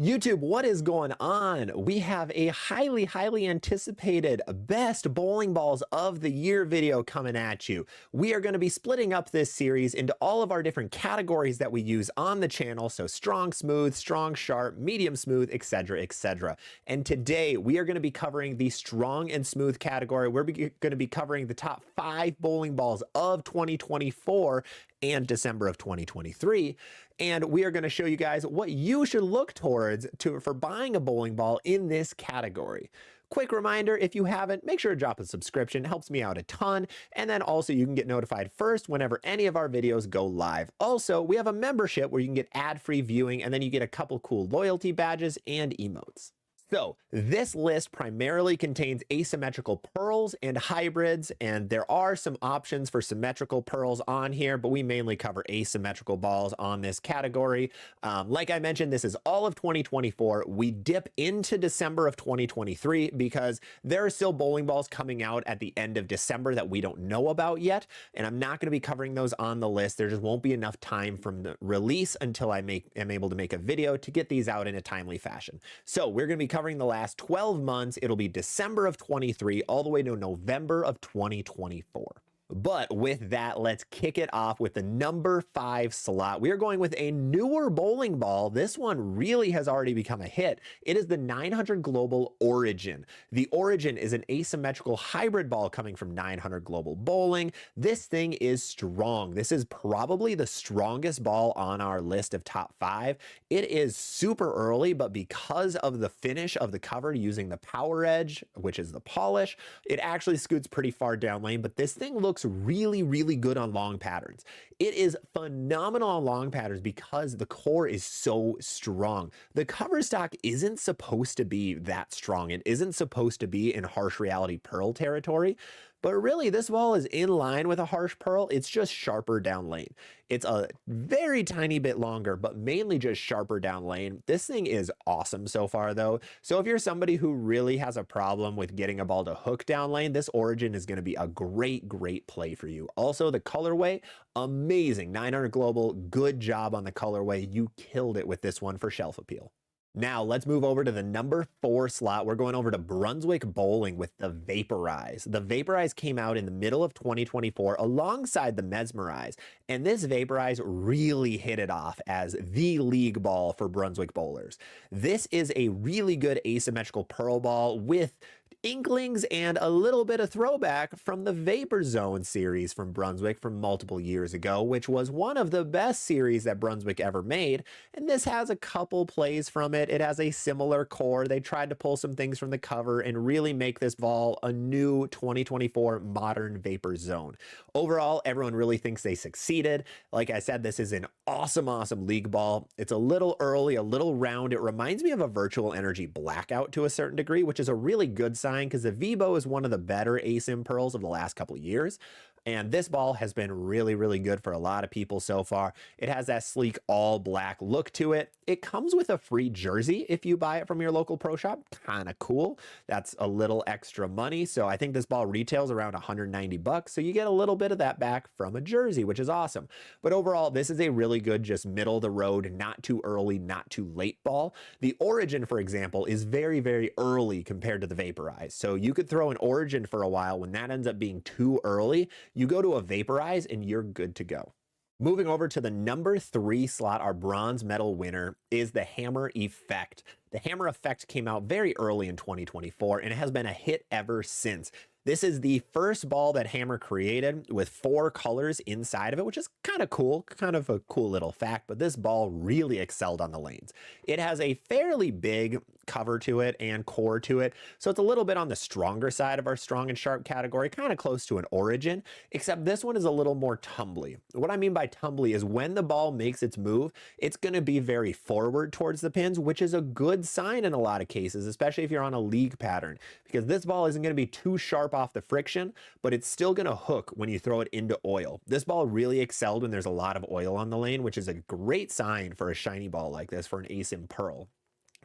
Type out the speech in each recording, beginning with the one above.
YouTube, what is going on? We have a highly anticipated best bowling balls of the year video coming at you. We are going to be splitting up this series into all of our different categories that we use on the channel. So strong, smooth, strong, sharp, medium, smooth, etc., etc. And today we are going to be covering the strong and smooth category. We're going to be covering the top 5 bowling balls of 2024 and December of 2023. And we are going to show you guys what you should look towards for buying a bowling ball in this category. Quick reminder, if you haven't, make sure to drop a subscription. It helps me out a ton. And then also you can get notified first whenever any of our videos go live. Also, we have a membership where you can get ad-free viewing, and then you get a couple cool loyalty badges and emotes. So this list primarily contains asymmetrical pearls and hybrids, and there are some options for symmetrical pearls on here, but we mainly cover asymmetrical balls on this category. Like I mentioned, this is all of 2024. We dip into December of 2023 because there are still bowling balls coming out at the end of December that we don't know about yet, and I'm not going to be covering those on the list. There just won't be enough time from the release until I am able to make a video to get these out in a timely fashion. So we're going to be covering the last 12 months. It'll be December of 23 all the way to November of 2024. But with that, let's kick it off with the number 5 slot. We are going with a newer bowling ball. This one really has already become a hit. It is the 900 Global Origin. The Origin is an asymmetrical hybrid ball coming from 900 Global Bowling. This thing is strong. This is probably the strongest ball on our list of top 5. It is super early, but because of the finish of the cover using the Power Edge, which is the polish, it actually scoots pretty far down lane, but this thing looks really good on long patterns. It is phenomenal on long patterns because the core is so strong. The cover stock isn't supposed to be that strong. It isn't supposed to be in harsh reality pearl territory, but really this ball is in line with a harsh pearl. It's just sharper down lane. It's a very tiny bit longer, but mainly just sharper down lane. This thing is awesome so far though. So if you're somebody who really has a problem with getting a ball to hook down lane, this Origin is going to be a great play for you. Also, the colorway, amazing. 900 Global, good job on the colorway. You killed it with this one for shelf appeal. Now let's move over to the number 4 slot. We're going over to Brunswick Bowling with the Vaporize. The Vaporize came out in the middle of 2024 alongside the Mesmerize, and this Vaporize really hit it off as the league ball for Brunswick bowlers. This is a really good asymmetrical pearl ball with inklings and a little bit of throwback from the Vapor Zone series from Brunswick from multiple years ago, which was one of the best series that Brunswick ever made. And this has a couple plays from it. It has a similar core. They tried to pull some things from the cover and really make this ball a new 2024 modern Vapor Zone. Overall, everyone really thinks they succeeded. Like I said, this is an awesome league ball. It's a little early, a little round. It reminds me of a Virtual Energy Blackout to a certain degree, which is a really good sign because the Vibo is one of the better asim pearls of the last couple of years. And this ball has been really good for a lot of people so far. It has that sleek all black look to it. It comes with a free jersey if you buy it from your local pro shop. Kind of cool. That's a little extra money. So I think this ball retails around 190 bucks. So you get a little bit of that back from a jersey, which is awesome. But overall, this is a really good, just middle of the road, not too early, not too late ball. The Origin, for example, is very early compared to the Vaporize. So you could throw an Origin for a while. When that ends up being too early, you go to a Vaporize and you're good to go. Moving over to the number 3 slot, our bronze medal winner is the Hammer Effect. The Hammer Effect came out very early in 2024 and it has been a hit ever since. This is the first ball that Hammer created with 4 colors inside of it, which is kind of cool, kind of a cool little fact, but this ball really excelled on the lanes. It has a fairly big cover to it and core to it, so it's a little bit on the stronger side of our strong and sharp category, kind of close to an Origin, except this one is a little more tumbly. What I mean by tumbly is when the ball makes its move, it's going to be very forward towards the pins, which is a good sign in a lot of cases, especially if you're on a league pattern, because this ball isn't going to be too sharp off the friction, but it's still going to hook when you throw it into oil. This ball really excelled when there's a lot of oil on the lane, which is a great sign for a shiny ball like this for an asim pearl.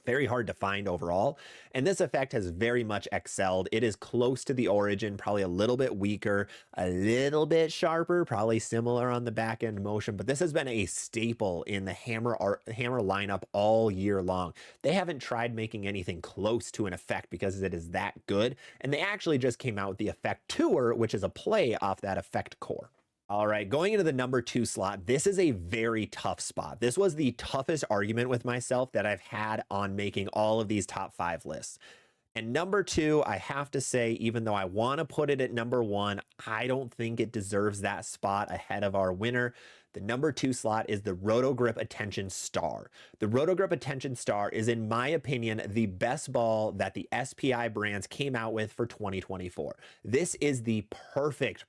very hard to find overall. And this effect has very much excelled. It is close to the Origin, probably a little bit weaker, a little bit sharper, probably similar on the back end motion, but this has been a staple in the Hammer lineup all year long. They haven't tried making anything close to an effect because it is that good. And they actually just came out with the Effect Tour, which is a play off that effect core. All right, going into the number 2 slot, this is a very tough spot. This was the toughest argument with myself that I've had on making all of these top 5 lists. And number 2, I have to say, even though I want to put it at number 1, I don't think it deserves that spot ahead of our winner. The number 2 slot is the Roto-Grip Attention Star. The Roto-Grip Attention Star is, in my opinion, the best ball that the SPI brands came out with for 2024. This is the perfect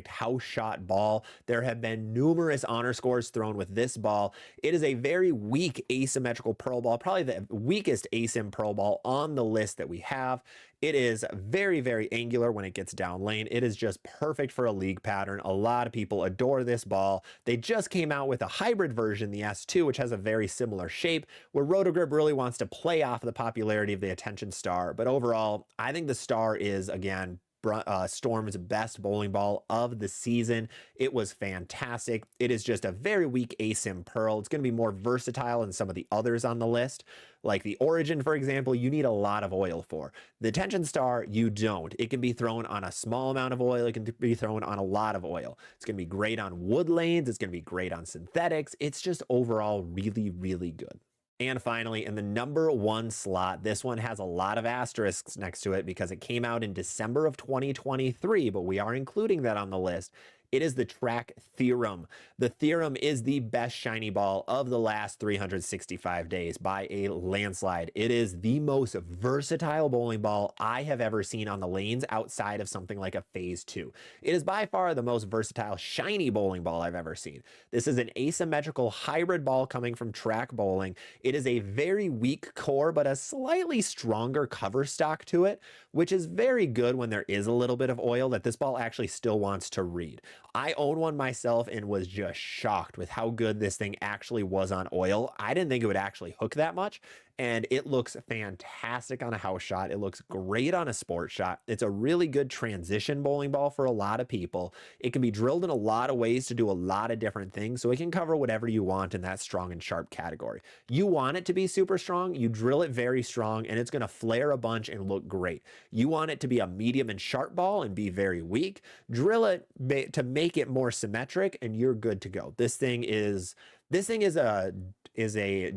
house shot ball. There have been numerous honor scores thrown with this ball. It is a very weak asymmetrical pearl ball, probably the weakest asim pearl ball on the list that we have. It is very angular when it gets down lane. It is just perfect for a league pattern. A lot of people adore this ball. They just came out with a hybrid version, the S2, which has a very similar shape, where Roto-Grip really wants to play off the popularity of the Attention Star. But overall, I think the Star is, again, Storm's best bowling ball of the season. It was fantastic. It is just a very weak asim pearl. It's going to be more versatile than some of the others on the list. Like the Origin, for example, you need a lot of oil for. The Attention Star, you don't. It can be thrown on a small amount of oil. It can be thrown on a lot of oil. It's going to be great on wood lanes. It's going to be great on synthetics. It's just overall really good. And finally, in the number 1 slot, this one has a lot of asterisks next to it because it came out in December of 2023, but we are including that on the list. It is the Track Theorem. The Theorem is the best shiny ball of the last 365 days by a landslide. It is the most versatile bowling ball I have ever seen on the lanes outside of something like a Phase 2. It is by far the most versatile shiny bowling ball I've ever seen. This is an asymmetrical hybrid ball coming from Track Bowling. It is a very weak core, but a slightly stronger cover stock to it, which is very good when there is a little bit of oil that this ball actually still wants to read. I own one myself and was just shocked with how good this thing actually was on oil. I didn't think it would actually hook that much, and it looks fantastic on a house shot. It looks great on a sport shot. It's a really good transition bowling ball for a lot of people. It can be drilled in a lot of ways to do a lot of different things, so it can cover whatever you want in that strong and sharp category. You want it to be super strong, you drill it very strong, and it's going to flare a bunch and look great. You want it to be a medium and sharp ball and be very weak, drill it to make it more symmetric, and you're good to go. This thing is a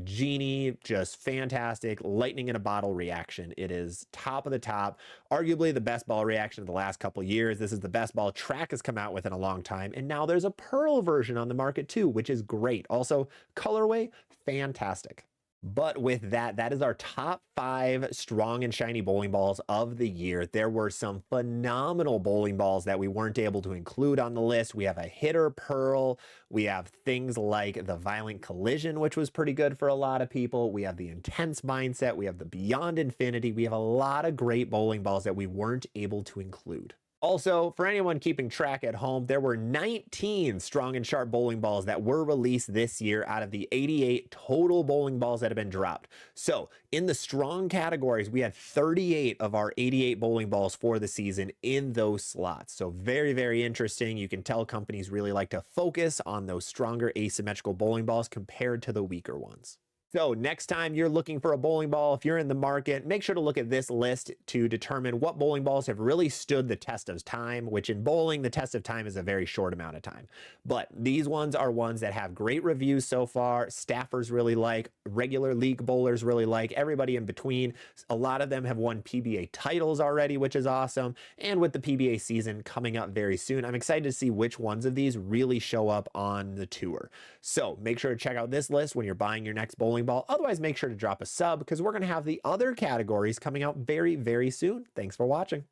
genie, just fantastic, lightning in a bottle reaction. It is top of the top, arguably the best ball reaction of the last couple years. This is the best ball Track has come out with in a long time, and now there's a pearl version on the market too, which is great. Also, colorway, fantastic. But with that, that is our top 5 strong and shiny bowling balls of the year. There were some phenomenal bowling balls that we weren't able to include on the list. We have a hitter pearl. We have things like the Violent Collision, which was pretty good for a lot of people. We have the Intense Mindset. We have the Beyond Infinity. We have a lot of great bowling balls that we weren't able to include. Also, for anyone keeping track at home, there were 19 strong and sharp bowling balls that were released this year out of the 88 total bowling balls that have been dropped. So in the strong categories, we had 38 of our 88 bowling balls for the season in those slots. So very interesting. You can tell companies really like to focus on those stronger asymmetrical bowling balls compared to the weaker ones. So next time you're looking for a bowling ball, if you're in the market, make sure to look at this list to determine what bowling balls have really stood the test of time, which in bowling, the test of time is a very short amount of time. But these ones are ones that have great reviews so far. Staffers really like, regular league bowlers really like, everybody in between. A lot of them have won PBA titles already, which is awesome. And with the PBA season coming up very soon, I'm excited to see which ones of these really show up on the tour. So make sure to check out this list when you're buying your next bowling ball. Otherwise, make sure to drop a sub because we're going to have the other categories coming out very soon. Thanks for watching.